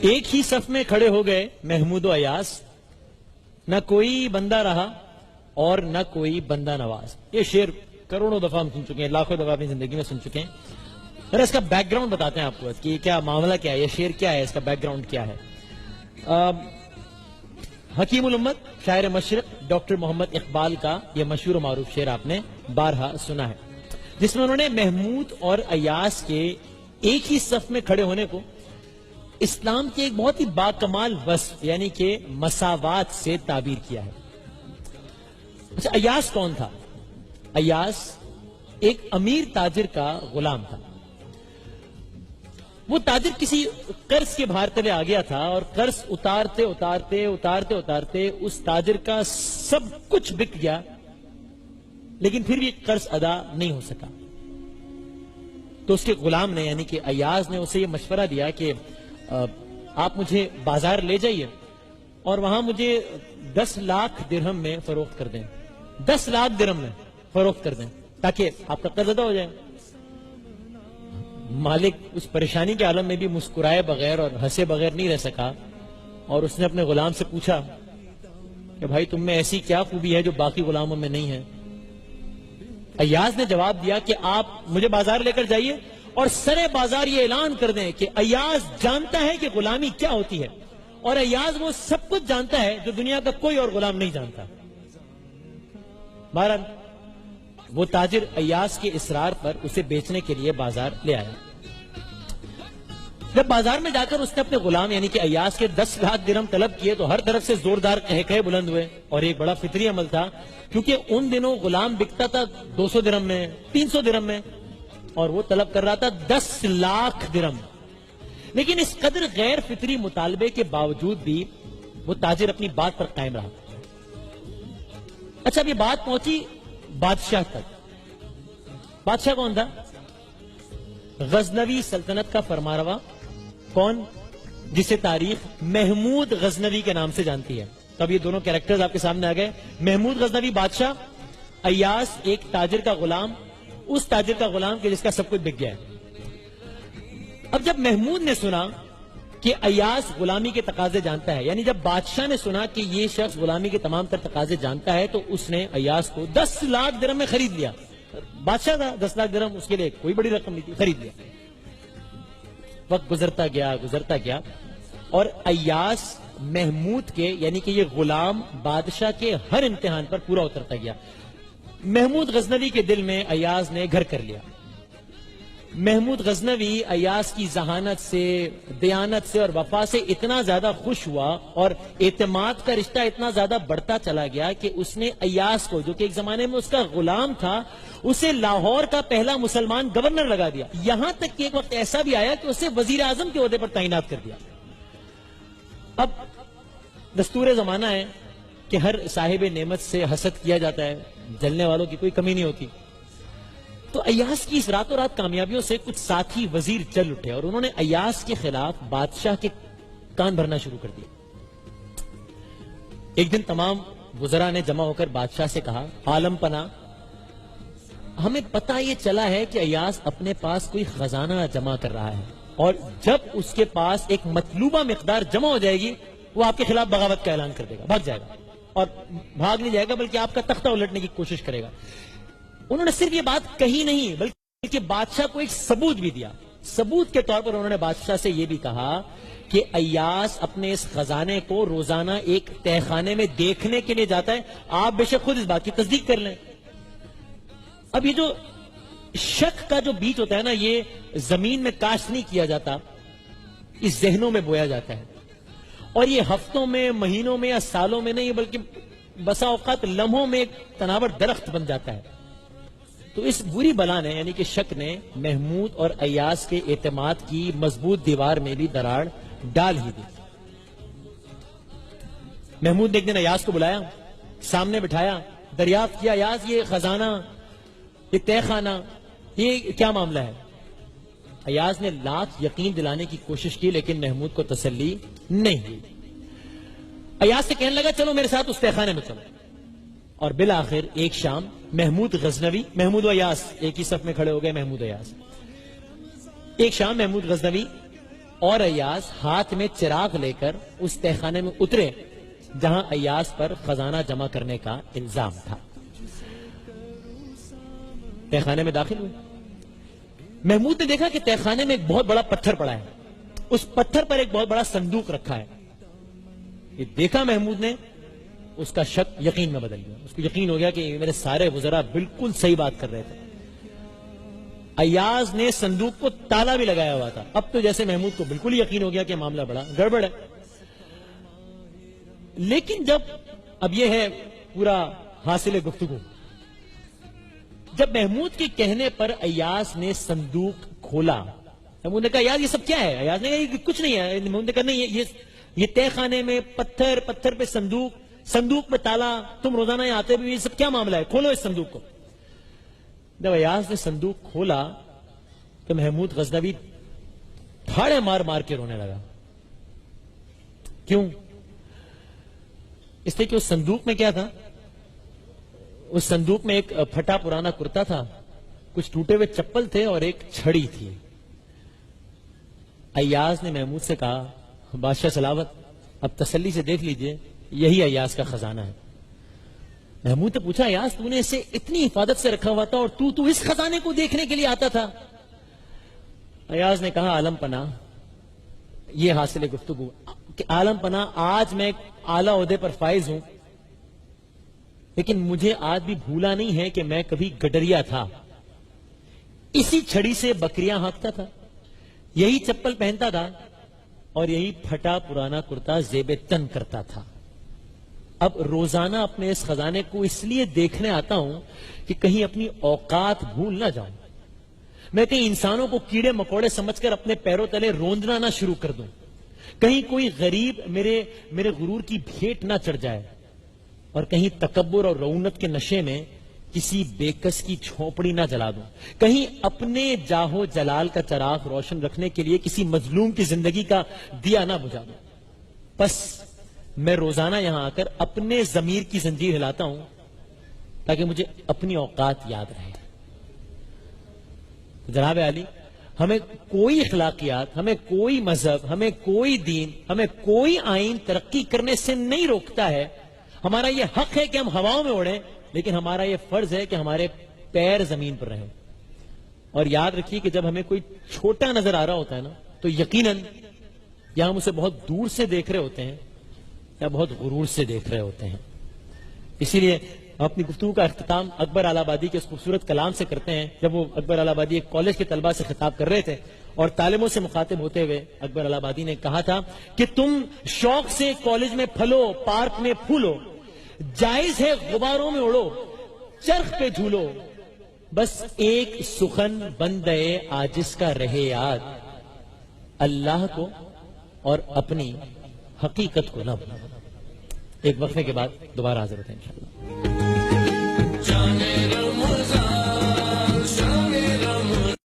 ایک ہی صف میں کھڑے ہو گئے محمود و ایاز، نہ کوئی بندہ رہا اور نہ کوئی بندہ نواز. یہ شعر کروڑوں دفعہ ہم سن چکے ہیں، لاکھوں دفعہ اپنی زندگی میں سن چکے ہیں. ذرا اس کا بیک گراؤنڈ بتاتے ہیں آپ کو کہ کیا معاملہ کیا ہے، یہ شعر کیا ہے، اس کا بیک گراؤنڈ کیا ہے. حکیم الامت شاعر مشرق ڈاکٹر محمد اقبال کا یہ مشہور و معروف شعر آپ نے بارہا سنا ہے، جس میں انہوں نے محمود اور ایاز کے ایک ہی صف میں کھڑے ہونے کو اسلام کے ایک بہت ہی باکمال وصف یعنی کہ مساوات سے تعبیر کیا ہے. اچھا، ایاز کون تھا؟ ایاز ایک امیر تاجر کا غلام تھا. وہ تاجر کسی قرض کے بھار تلے آ گیا تھا اور قرض اتارتے اتارتے اتارتے اتارتے اس تاجر کا سب کچھ بک گیا، لیکن پھر بھی قرض ادا نہیں ہو سکا. تو اس کے غلام نے یعنی کہ ایاز نے اسے یہ مشورہ دیا کہ آپ مجھے بازار لے جائیے اور وہاں مجھے 10 لاکھ درہم میں فروخت کر دیں، 10 لاکھ درہم میں فروخت کر دیں تاکہ آپ کا قرض ادا ہو جائے. مالک اس پریشانی کے عالم میں بھی مسکرائے بغیر اور ہنسے بغیر نہیں رہ سکا، اور اس نے اپنے غلام سے پوچھا کہ بھائی تم میں ایسی کیا خوبی ہے جو باقی غلاموں میں نہیں ہے؟ ایاز نے جواب دیا کہ آپ مجھے بازار لے کر جائیے اور سرے بازار یہ اعلان کر دیں کہ ایاز جانتا ہے کہ غلامی کیا ہوتی ہے، اور ایاز وہ سب کچھ جانتا ہے جو دنیا کا کوئی اور غلام نہیں جانتا. بہرحال وہ تاجر ایاز کے اصرار پر اسے بیچنے کے لیے بازار لے آیا. جب بازار میں جا کر اس نے اپنے غلام یعنی کہ ایاز کے 10 لاکھ درہم طلب کیے تو ہر طرف سے زوردار قہقہے بلند ہوئے، اور ایک بڑا فطری عمل تھا کیونکہ ان دنوں غلام بکتا تھا 200 درہم میں، 300 درہم میں، اور وہ طلب کر رہا تھا 10 لاکھ درہم. لیکن اس قدر غیر فطری مطالبے کے باوجود بھی وہ تاجر اپنی بات پر قائم رہا. اچھا، اب یہ بات پہنچی بادشاہ تک. بادشاہ کون تھا؟ غزنوی سلطنت کا فرمانروا. کون؟ جسے تاریخ محمود غزنوی کے نام سے جانتی ہے. تو اب یہ دونوں کیریکٹرز آپ کے سامنے آ گئے. محمود غزنوی بادشاہ، ایاز ایک تاجر کا غلام، اس تاجر کا غلام کہ جس کا سب کچھ بک گیا ہے. اب جب محمود نے سنا کہ ایاز غلامی کے تقاضے جانتا ہے، یعنی جب بادشاہ نے سنا کہ یہ شخص غلامی کے تمام تر تقاضے جانتا ہے، تو اس نے ایاز کو 10 لاکھ درہم میں خرید لیا. بادشاہ تھا، 10 لاکھ درہم اس کے لیے کوئی بڑی رقم نہیں تھی، خرید لیا. وقت گزرتا گیا اور ایاز محمود کے یعنی کہ یہ غلام بادشاہ کے ہر امتحان پر پورا اترتا گیا. محمود غزنوی کے دل میں ایاز نے گھر کر لیا. محمود غزنوی ایاز کی ذہانت سے، دیانت سے اور وفا سے اتنا زیادہ خوش ہوا اور اعتماد کا رشتہ اتنا زیادہ بڑھتا چلا گیا کہ اس نے ایاز کو، جو کہ ایک زمانے میں اس کا غلام تھا، اسے لاہور کا پہلا مسلمان گورنر لگا دیا. یہاں تک کہ ایک وقت ایسا بھی آیا کہ اسے وزیر اعظم کے عہدے پر تعینات کر دیا. اب دستور زمانہ ہے کہ ہر صاحب نعمت سے حسد کیا جاتا ہے، جلنے والوں کی کوئی کمی نہیں ہوتی. تو ایاز کی اس راتوں رات کامیابیوں سے کچھ ساتھی وزیر چل اٹھے اور انہوں نے ایاز کے خلاف بادشاہ کے کان بھرنا شروع کر دیا. ایک دن تمام وزراء نے جمع ہو کر بادشاہ سے کہا، عالم پناہ، ہمیں پتہ یہ چلا ہے کہ ایاز اپنے پاس کوئی خزانہ جمع کر رہا ہے، اور جب اس کے پاس ایک مطلوبہ مقدار جمع ہو جائے گی وہ آپ کے خلاف بغاوت کا اعلان کر دے گا، بھاگ جائے گا، اور بھاگ نہیں جائے گا بلکہ آپ کا تختہ الٹنے کی کوشش کرے گا. انہوں نے صرف یہ بات کہی نہیں بلکہ بادشاہ کو ایک ثبوت بھی دیا. ثبوت کے طور پر انہوں نے بادشاہ سے یہ بھی کہا کہ ایاز اپنے اس خزانے کو روزانہ ایک تہہ خانے میں دیکھنے کے لیے جاتا ہے، آپ بے شک خود اس بات کی تصدیق کر لیں. اب یہ جو شک کا جو بیج ہوتا ہے نا، یہ زمین میں کاشت نہیں کیا جاتا، اس ذہنوں میں بویا جاتا ہے، اور یہ ہفتوں میں، مہینوں میں یا سالوں میں نہیں بلکہ بسا اوقات لمحوں میں ایک تناور درخت بن جاتا ہے. تو اس بری بلا نے یعنی کہ شک نے محمود اور ایاز کے اعتماد کی مضبوط دیوار میں بھی دراڑ ڈال ہی دی. محمود نے ایک دن ایاز کو بلایا، سامنے بٹھایا، دریافت کیا، ایاز یہ خزانہ، یہ تہہ خانہ، یہ کیا معاملہ ہے؟ ایاز نے لاکھ یقین دلانے کی کوشش کی لیکن محمود کو تسلی نہیں ہوئی. ایاز سے کہنے لگا، چلو میرے ساتھ اس تہہ خانے میں چلو. اور بالآخر ایک شام محمود غزنوی، محمود و ایاز ایک ہی صف میں کھڑے ہو گئے، محمود و ایاز. ایک شام محمود غزنوی اور ایاز ہاتھ میں چراغ لے کر اس تہ خانے میں اترے جہاں ایاز پر خزانہ جمع کرنے کا الزام تھا. تہ خانے میں داخل ہوئے. محمود نے دیکھا کہ تہ خانے میں ایک بہت بڑا پتھر پڑا ہے. اس پتھر پر ایک بہت بڑا صندوق رکھا ہے. یہ دیکھا محمود نے, اس کا شک یقین میں بدل گیا. اس کو یقین ہو گیا کہ میرے سارے وزراء بالکل صحیح بات کر رہے تھے. ایاز نے صندوق کو تالا بھی لگایا ہوا تھا. اب تو جیسے محمود کو بالکل یقین ہو گیا کہ معاملہ بڑا گڑبڑ ہے. لیکن جب اب یہ ہے پورا حاصل گفتگو, جب محمود کے کہنے پر ایاز نے صندوق کھولا, محمود نے کہا یار یہ سب کیا ہے؟ ایاز نے کہا یہ کچھ نہیں ہے. محمود نے کہا نہیں, یہ تہ خانے میں پتھر, پتھر پہ صندوق, صندوق پہ تالا, تم روزانہ یہاں آتے بھی, یہ سب کیا معاملہ ہے؟ کھولو اس صندوق کو. جب ایاز نے صندوق کھولا تو محمود غزنوی پھاڑے مار مار کے رونے لگا. کیوں؟ اس لیے کہ اس صندوق میں کیا تھا؟ اس صندوق میں ایک پھٹا پرانا کرتا تھا, کچھ ٹوٹے ہوئے چپل تھے اور ایک چھڑی تھی. ایاز نے محمود سے کہا بادشاہ سلاوت, اب تسلی سے دیکھ لیجئے, یہی ایاز کا خزانہ ہے. محمود نے پوچھا ایاز تو نے اسے اتنی حفاظت سے رکھا ہوا تھا اور تو اس خزانے کو دیکھنے کے لیے آتا تھا؟ ایاز نے کہا عالم پناہ, یہ حاصل گفتگو کہ عالم پناہ آج میں اعلیٰ عہدے پر فائز ہوں, لیکن مجھے آج بھی بھولا نہیں ہے کہ میں کبھی گڈریا تھا. اسی چھڑی سے بکریاں ہانکتا تھا, یہی چپل پہنتا تھا اور یہی پھٹا پرانا کرتا زیب تن کرتا تھا. اب روزانہ اپنے اس خزانے کو اس لیے دیکھنے آتا ہوں کہ کہیں اپنی اوقات بھول نہ جاؤں, میں کہیں انسانوں کو کیڑے مکوڑے سمجھ کر اپنے پیروں تلے روندنا نہ شروع کر دوں, کہیں کوئی غریب میرے غرور کی بھیٹ نہ چڑھ جائے, اور کہیں تکبر اور رعونت کے نشے میں کسی بیکس کی جھونپڑی نہ جلا دوں, کہیں اپنے جاہو جلال کا چراغ روشن رکھنے کے لیے کسی مظلوم کی زندگی کا دیا نہ بجھا دوں. بس میں روزانہ یہاں آ کر اپنے ضمیر کی زنجیر ہلاتا ہوں تاکہ مجھے اپنی اوقات یاد رہے. جناب علی, ہمیں کوئی اخلاقیات, ہمیں کوئی مذہب, ہمیں کوئی دین, ہمیں کوئی آئین ترقی کرنے سے نہیں روکتا ہے. ہمارا یہ حق ہے کہ ہم ہواؤں میں اڑیں, لیکن ہمارا یہ فرض ہے کہ ہمارے پیر زمین پر رہیں. اور یاد رکھیے کہ جب ہمیں کوئی چھوٹا نظر آ رہا ہوتا ہے نا, تو یقیناً یا ہم اسے بہت دور سے دیکھ رہے ہوتے ہیں یا بہت غرور سے دیکھ رہے ہوتے ہیں. اسی لیے اپنی گفتگو کا اختتام اکبر الہ آبادی کے اس خوبصورت کلام سے کرتے ہیں. جب وہ اکبر الہ آبادی ایک کالج کے طلبہ سے خطاب کر رہے تھے اور طالبوں سے مخاطب ہوتے ہوئے اکبر الہ آبادی نے کہا تھا کہ تم شوق سے کالج میں پھلو, پارک میں پھولو, جائز ہے غباروں میں اڑو, چرخ پہ جھولو, بس ایک سخن بندے عاجز کا رہے یاد, اللہ کو اور اپنی حقیقت کو نہ بھولو. ایک وقفے کے بعد دوبارہ حاضر ہوتے ہیں انشاءاللہ.